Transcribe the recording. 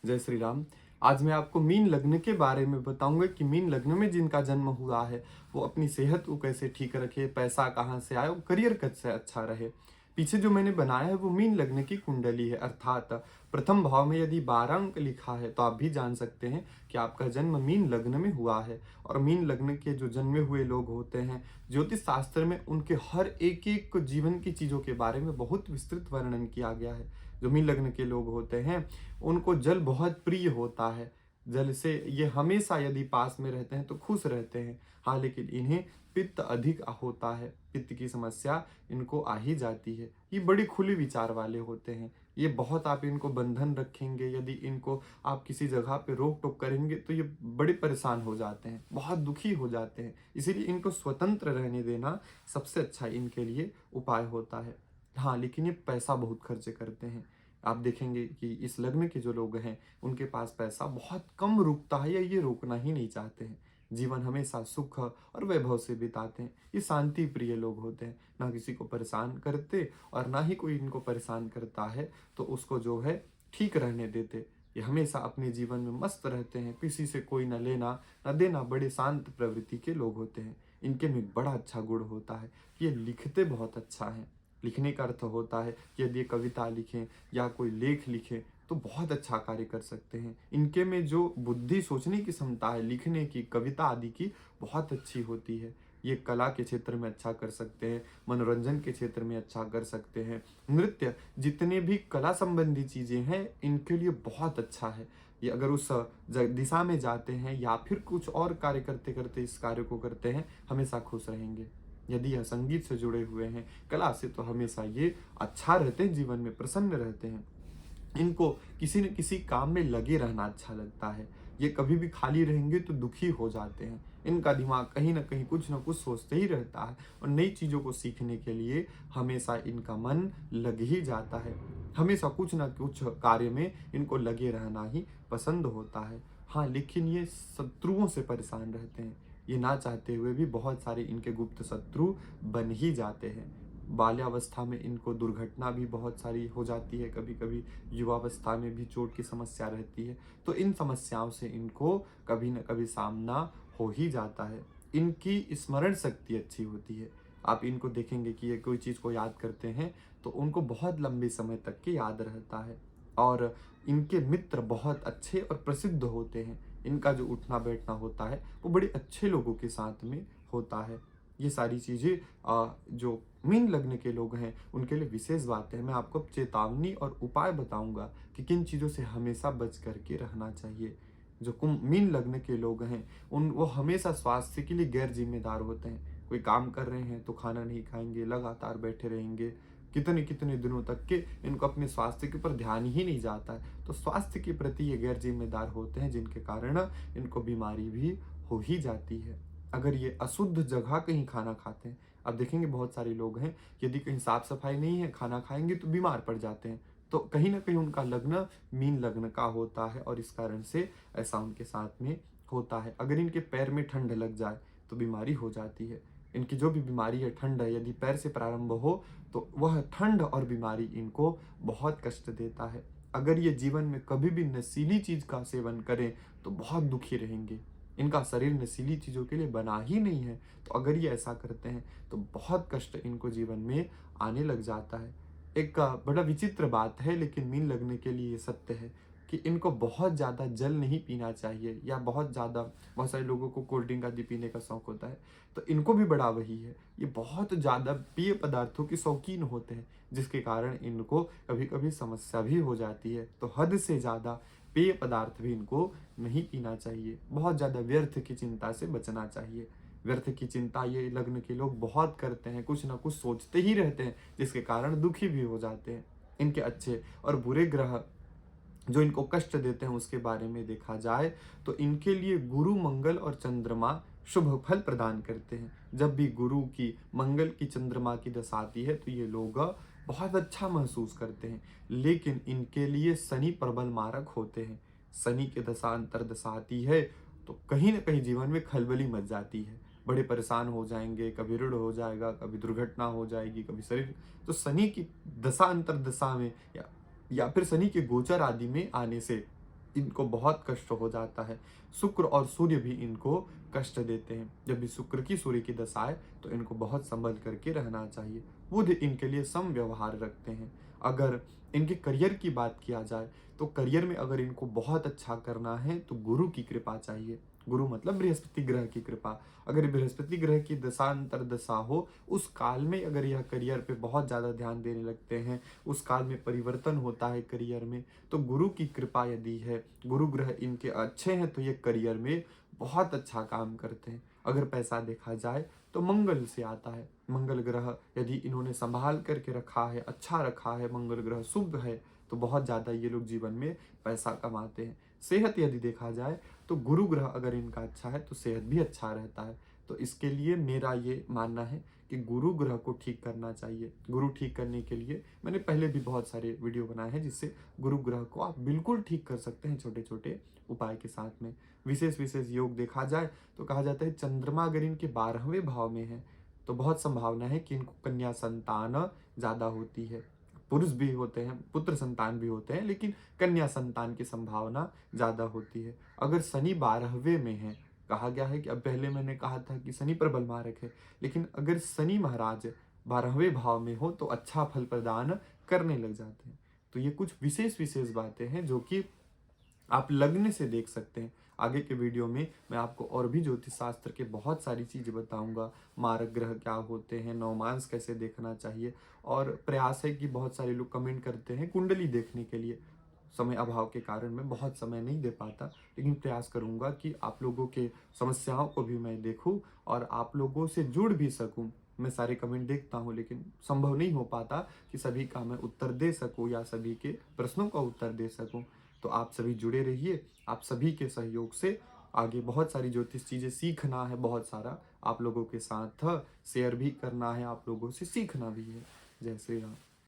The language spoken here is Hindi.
जय श्री राम। आज मैं आपको मीन लग्न के बारे में बताऊंगा कि मीन लग्न में जिनका जन्म हुआ है वो अपनी सेहत को कैसे ठीक रखे, पैसा कहाँ से आए और करियर कैसे अच्छा रहे। पीछे जो मैंने बनाया है वो मीन लग्न की कुंडली है, अर्थात प्रथम भाव में यदि 12 अंक लिखा है तो आप भी जान सकते हैं कि आपका जन्म मीन लग्न में हुआ है। और मीन लग्न के जो जन्मे हुए लोग होते हैं, ज्योतिष शास्त्र में उनके हर एक एक जीवन की चीजों के बारे में बहुत विस्तृत वर्णन किया गया है। जो मीन लग्न के लोग होते हैं उनको जल बहुत प्रिय होता है। जल से ये हमेशा यदि पास में रहते हैं तो खुश रहते हैं। हाँ, लेकिन इन्हें पित्त अधिक होता है, पित्त की समस्या इनको आ ही जाती है। ये बड़ी खुली विचार वाले होते हैं। ये बहुत, आप इनको बंधन रखेंगे, यदि इनको आप किसी जगह पे रोक टोक करेंगे तो ये बड़े परेशान हो जाते हैं, बहुत दुखी हो जाते हैं। इसीलिए इनको स्वतंत्र रहने देना सबसे अच्छा इनके लिए उपाय होता है। हाँ, लेकिन ये पैसा बहुत खर्च करते हैं। आप देखेंगे कि इस लग्न के जो लोग हैं उनके पास पैसा बहुत कम रुकता है या ये रोकना ही नहीं चाहते हैं। जीवन हमेशा सुख और वैभव से बिताते हैं। ये शांति प्रिय लोग होते हैं, ना किसी को परेशान करते और ना ही कोई इनको परेशान करता है तो उसको जो है ठीक रहने देते। ये हमेशा अपने जीवन में मस्त रहते हैं, किसी से कोई न लेना न देना, बड़े शांत प्रवृत्ति के लोग होते हैं। इनके में एक बड़ा अच्छा गुण होता है कि ये लिखते बहुत अच्छा है। लिखने का अर्थ होता है कि यदि ये कविता लिखें या कोई लेख लिखें तो बहुत अच्छा कार्य कर सकते हैं। इनके में जो बुद्धि, सोचने की क्षमता है, लिखने की, कविता आदि की, बहुत अच्छी होती है। ये कला के क्षेत्र में अच्छा कर सकते हैं, मनोरंजन के क्षेत्र में अच्छा कर सकते हैं। नृत्य, जितने भी कला संबंधी चीजें हैं इनके लिए बहुत अच्छा है। ये अगर उस दिशा में जाते हैं या फिर कुछ और कार्य करते करते इस कार्य को करते हैं, हमेशा खुश रहेंगे। यदि यह संगीत से जुड़े हुए हैं, कला से, तो हमेशा ये अच्छा रहते हैं, जीवन में प्रसन्न रहते हैं। इनको किसी न किसी काम में लगे रहना अच्छा लगता है। ये कभी भी खाली रहेंगे तो दुखी हो जाते हैं। इनका दिमाग कहीं ना कहीं कुछ ना कुछ सोचते ही रहता है और नई चीज़ों को सीखने के लिए हमेशा इनका मन लग ही जाता है। हमेशा कुछ ना कुछ कार्य में इनको लगे रहना ही पसंद होता है। हाँ, लेकिन ये शत्रुओं से परेशान रहते हैं। ये ना चाहते हुए भी बहुत सारे इनके गुप्त शत्रु बन ही जाते हैं। बाल्यावस्था में इनको दुर्घटना भी बहुत सारी हो जाती है, कभी कभी युवावस्था में भी चोट की समस्या रहती है। तो इन समस्याओं से इनको कभी न कभी सामना हो ही जाता है। इनकी स्मरण शक्ति अच्छी होती है। आप इनको देखेंगे कि ये कोई चीज़ को याद करते हैं तो उनको बहुत लंबे समय तक के याद रहता है। और इनके मित्र बहुत अच्छे और प्रसिद्ध होते हैं। इनका जो उठना बैठना होता है वो बड़े अच्छे लोगों के साथ में होता है। ये सारी चीज़ें जो मीन लग्न के लोग हैं उनके लिए विशेष बात है। मैं आपको चेतावनी और उपाय बताऊंगा कि किन चीज़ों से हमेशा बच करके रहना चाहिए। जो कुंभ मीन लग्न के लोग हैं उन वो हमेशा स्वास्थ्य के लिए गैर जिम्मेदार होते हैं। कोई काम कर रहे हैं तो खाना नहीं खाएंगे, लगातार बैठे रहेंगे, कितने कितने दिनों तक के इनको अपने स्वास्थ्य के ऊपर ध्यान ही नहीं जाता है। तो स्वास्थ्य के प्रति ये गैर जिम्मेदार होते हैं, जिनके कारण इनको बीमारी भी हो ही जाती है। अगर ये अशुद्ध जगह कहीं खाना खाते हैं, अब देखेंगे बहुत सारे लोग हैं, यदि कहीं साफ सफाई नहीं है, खाना खाएंगे तो बीमार पड़ जाते हैं। तो कहीं ना कहीं उनका लग्न मीन लग्न का होता है और इस कारण से ऐसा उनके साथ में होता है। अगर इनके पैर में ठंड लग जाए तो बीमारी हो जाती है। इनकी जो भी बीमारी है, ठंड है, यदि पैर से प्रारंभ हो तो वह ठंड और बीमारी इनको बहुत कष्ट देता है। अगर ये जीवन में कभी भी नशीली चीज का सेवन करें तो बहुत दुखी रहेंगे। इनका शरीर नशीली चीजों के लिए बना ही नहीं है। तो अगर ये ऐसा करते हैं तो बहुत कष्ट इनको जीवन में आने लग जाता है। एक बड़ा विचित्र बात है, लेकिन मीन लगने के लिए ये सत्य है कि इनको बहुत ज़्यादा जल नहीं पीना चाहिए, या बहुत सारे लोगों को कोल्ड ड्रिंक आदि पीने का शौक होता है, तो इनको भी बड़ा वही है। ये बहुत ज़्यादा पेय पदार्थों के शौकीन होते हैं, जिसके कारण इनको कभी कभी समस्या भी हो जाती है। तो हद से ज़्यादा पेय पदार्थ भी इनको नहीं पीना चाहिए। बहुत ज़्यादा व्यर्थ की चिंता से बचना चाहिए। व्यर्थ की चिंता ये लग्न के लोग बहुत करते हैं, कुछ ना कुछ सोचते ही रहते हैं, जिसके कारण दुखी भी हो जाते हैं। इनके अच्छे और बुरे ग्रह जो इनको कष्ट देते हैं उसके बारे में देखा जाए तो इनके लिए गुरु, मंगल और चंद्रमा शुभ फल प्रदान करते हैं। जब भी गुरु की, मंगल की, चंद्रमा की दशा आती है तो ये लोग बहुत अच्छा महसूस करते हैं। लेकिन इनके लिए शनि प्रबल मारक होते हैं। शनि की दशा, अंतरदशा आती है तो कहीं ना कहीं जीवन में खलबली मच जाती है। बड़े परेशान हो जाएंगे, कभी ऋण हो जाएगा, कभी दुर्घटना हो जाएगी, कभी शरीर। तो शनि की दशा, अंतरदशा में या फिर शनि के गोचर आदि में आने से इनको बहुत कष्ट हो जाता है। शुक्र और सूर्य भी इनको कष्ट देते हैं। जब भी शुक्र की सूर्य की दशा आए तो इनको बहुत संभल करके रहना चाहिए। बुध इनके लिए सम व्यवहार रखते हैं। अगर इनके करियर की बात किया जाए तो करियर में अगर इनको बहुत अच्छा करना है तो गुरु की कृपा चाहिए। गुरु मतलब बृहस्पति ग्रह की कृपा। अगर बृहस्पति ग्रह की दशांतर दशा हो, उस काल में अगर यह करियर पे बहुत ज़्यादा ध्यान देने लगते हैं, उस काल में परिवर्तन होता है करियर में, तो गुरु की कृपा यदि है, गुरु ग्रह इनके अच्छे हैं तो ये करियर में बहुत अच्छा काम करते हैं। अगर पैसा देखा जाए तो मंगल से आता है। मंगल ग्रह यदि इन्होंने संभाल करके रखा है, अच्छा रखा है, मंगल ग्रह शुभ है, तो बहुत ज़्यादा ये लोग जीवन में पैसा कमाते हैं। सेहत यदि देखा जाए तो गुरु ग्रह अगर इनका अच्छा है तो सेहत भी अच्छा रहता है। तो इसके लिए मेरा ये मानना है कि गुरु ग्रह को ठीक करना चाहिए। गुरु ठीक करने के लिए मैंने पहले भी बहुत सारे वीडियो बनाए हैं जिससे गुरु ग्रह को आप बिल्कुल ठीक कर सकते हैं छोटे छोटे उपाय के साथ में। विशेष विशेष योग देखा जाए तो कहा जाता है चंद्रमा अगर इनके 12वें भाव में है तो बहुत संभावना है कि इनको कन्या संतान ज़्यादा होती है। पुरुष भी होते हैं, पुत्र संतान भी होते हैं, लेकिन कन्या संतान की संभावना ज़्यादा होती है। अगर शनि 12वें में है, कहा गया है कि अब पहले मैंने कहा था कि शनि प्रबल मारक है, लेकिन अगर शनि महाराज 12वें भाव में हो तो अच्छा फल प्रदान करने लग जाते हैं। तो ये कुछ विशेष विशेष बातें हैं जो कि आप लग्न से देख सकते हैं। आगे के वीडियो में मैं आपको और भी ज्योतिष शास्त्र के बहुत सारी चीज़ें बताऊंगा। मारक ग्रह क्या होते हैं, नवमांस कैसे देखना चाहिए, और प्रयास है कि बहुत सारे लोग कमेंट करते हैं कुंडली देखने के लिए। समय अभाव के कारण मैं बहुत समय नहीं दे पाता, लेकिन प्रयास करूंगा कि आप लोगों के समस्याओं को भी मैं देखूं और आप लोगों से जुड़ भी सकूं। मैं सारे कमेंट देखता हूं, लेकिन संभव नहीं हो पाता कि सभी का मैं उत्तर दे सकूं या सभी के प्रश्नों का उत्तर दे सकूं। तो आप सभी जुड़े रहिए। आप सभी के सहयोग से आगे बहुत सारी ज्योतिष चीज़ें सीखना है, बहुत सारा आप लोगों के साथ शेयर भी करना है, आप लोगों से सीखना भी है। जय श्री राम।